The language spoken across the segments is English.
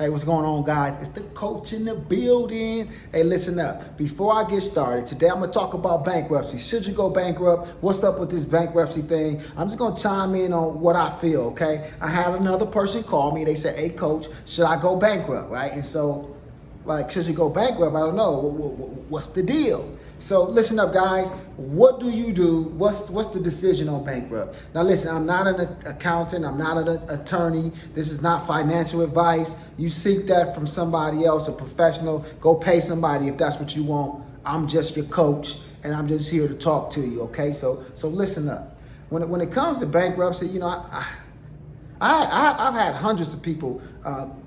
Hey, what's going on, guys? It's the coach in the building. Hey, listen up. Before I get started, today I'm going to talk about bankruptcy. Should you go bankrupt? What's up with this bankruptcy thing? I'm just going to chime in on what I feel, okay? I had another person call me. They said, hey, coach, should I go bankrupt, right? And so, like, should you go bankrupt? I don't know. What's the deal? So listen up, guys. What do you do? What's the decision on bankrupt? Now listen, I'm not an accountant. I'm not an attorney. This is not financial advice. You seek that from somebody else, a professional. Go pay somebody if that's what you want. I'm just your coach, and I'm just here to talk to you. Okay? So listen up. When it comes to bankruptcy, you know, I've had hundreds of people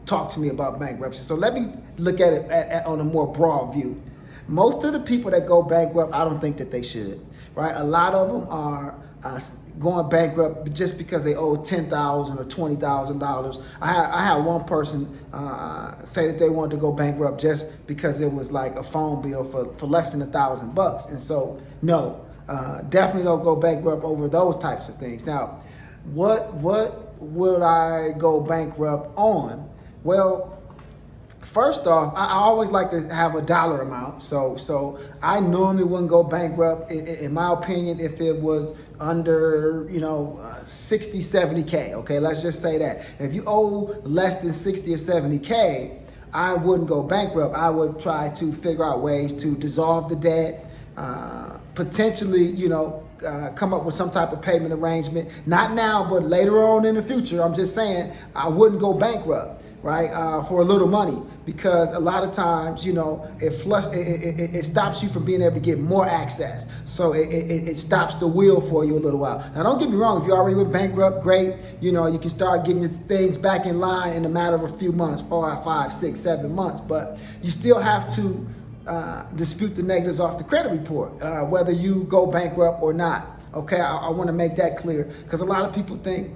talk to me about bankruptcy. So let me look at it on a more broad view. Most of the people that go bankrupt, I don't think that they should, right? A lot of them are going bankrupt just because they owe $10,000 or $20,000. I had one person say that they wanted to go bankrupt just because it was like a phone bill for less than $1,000. And so, no, definitely don't go bankrupt over those types of things. Now, what would I go bankrupt on? Well, first off, I always like to have a dollar amount. So I normally wouldn't go bankrupt, in my opinion, if it was under, 60, 70K. Okay, let's just say that. If you owe less than 60 or 70K, I wouldn't go bankrupt. I would try to figure out ways to dissolve the debt, potentially, come up with some type of payment arrangement. Not now, but later on in the future. I'm just saying I wouldn't go bankrupt, right, for a little money, because a lot of times, it stops you from being able to get more access. So it stops the wheel for you a little while. Now, don't get me wrong. If you already went bankrupt, great. You can start getting your things back in line in a matter of a few months, 4, 5, 6, 7 months. But you still have to dispute the negatives off the credit report, whether you go bankrupt or not. Okay, I want to make that clear, because a lot of people think,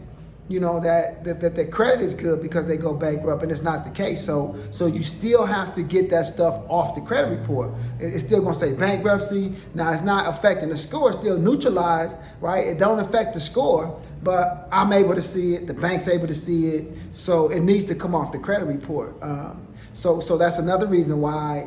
that their credit is good because they go bankrupt, and it's not the case. So you still have to get that stuff off the credit report. It's still gonna say bankruptcy. Now, it's not affecting the score. It's still neutralized, right? It don't affect the score, but I'm able to see it. The bank's able to see it. So it needs to come off the credit report. So that's another reason why,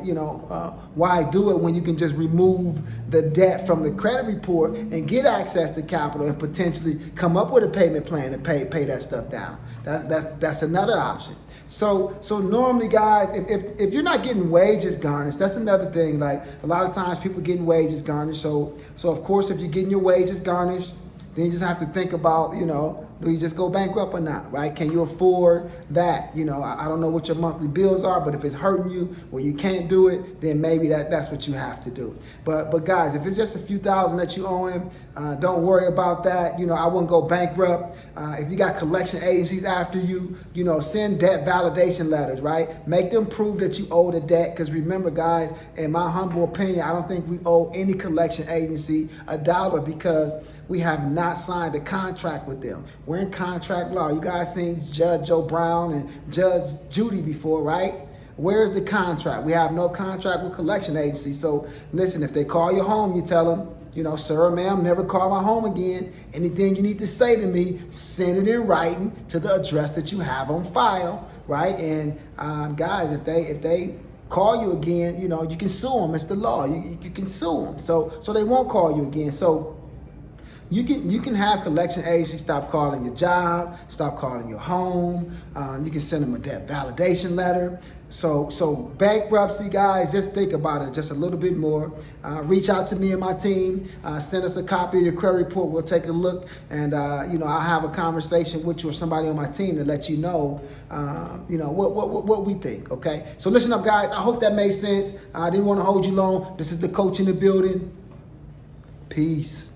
why do it when you can just remove the debt from the credit report and get access to capital and potentially come up with a payment plan and pay that stuff down. That's another option. So normally, guys, if you're not getting wages garnished, that's another thing. Like, a lot of times people getting wages garnished. So of course, if you're getting your wages garnished, then you just have to think about, do you just go bankrupt or not, right? Can you afford that? I don't know what your monthly bills are, but if it's hurting you or you can't do it, then maybe that's what you have to do. But guys, if it's just a few thousand that you owe him, don't worry about that. I wouldn't go bankrupt. If you got collection agencies after you, send debt validation letters, right? Make them prove that you owe the debt. Because remember, guys, in my humble opinion, I don't think we owe any collection agency $1, because we have not signed a contract with them. We're in contract law. You guys seen Judge Joe Brown and Judge Judy before, right? Where's the contract? We have no contract with collection agencies. So listen, if they call your home, you tell them, sir or ma'am, never call my home again. Anything you need to say to me, send it in writing to the address that you have on file, right? And guys, if they call you again, you can sue them. It's the law. You can sue them. So they won't call you again. So you can have collection agencies stop calling your job, stop calling your home. You can send them a debt validation letter. So bankruptcy, guys, just think about it just a little bit more. Reach out to me and my team. Send us a copy of your credit report. We'll take a look, and I'll have a conversation with you or somebody on my team to let you know, what we think. Okay. So listen up, guys. I hope that made sense. I didn't want to hold you long. This is the coach in the building. Peace.